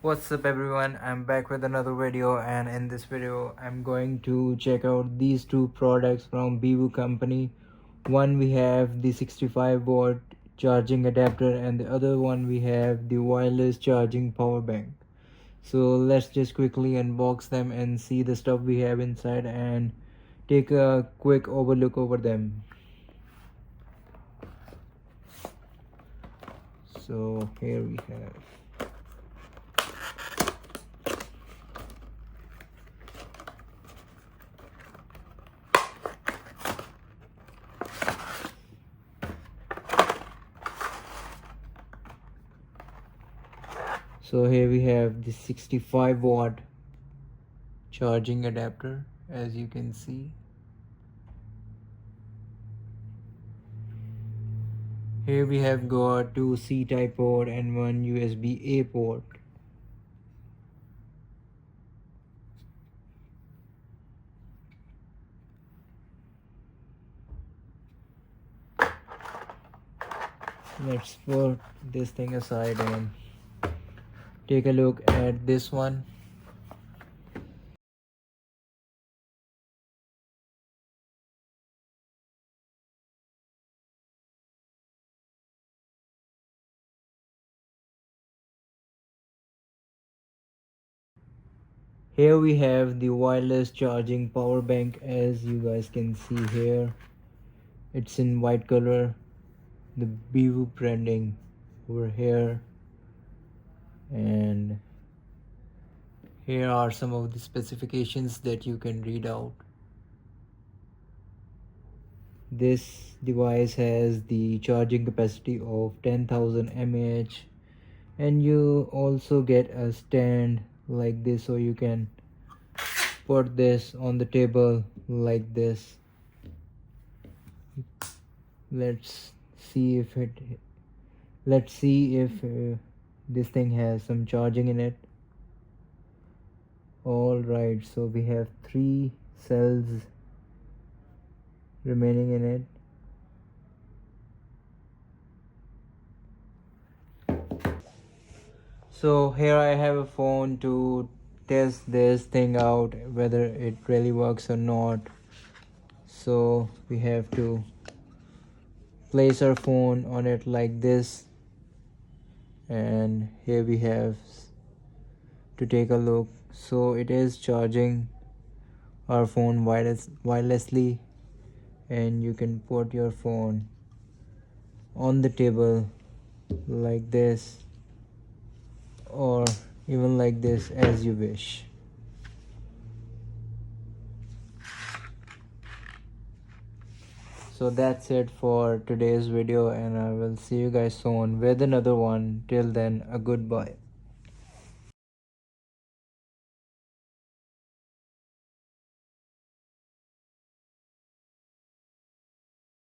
What's up everyone, I'm back with another video, and in this video I'm going to check out these two products from BWOO company. One we have the 65-watt charging adapter and the other one we have the wireless charging power bank. So let's just quickly unbox them and see the stuff we have inside and take a quick overlook over them. So here we have. So here we have the 65-watt charging adapter, as you can see. Here we have got two C-type port and one USB-A port. Let's put this thing aside and take a look at this one. Here we have the wireless charging power bank, as you guys can see here. It's in white color, the BWOO branding over here, and here are some of the specifications that you can read out. This device has the charging capacity of 10,000 mAh, and you also get a stand like this, so you can put this on the table like this. Let's see if this thing has some charging in it. All right, so we have 3 cells remaining in it. So here I have a phone to test this thing out, whether it really works or not. So we have to place our phone on it like this, and here we have to take a look. So it is charging our phone wirelessly, and you can put your phone on the table like this, or even like this, as you wish. So that's it for today's video, and I will see you guys soon with another one. Till then, a goodbye.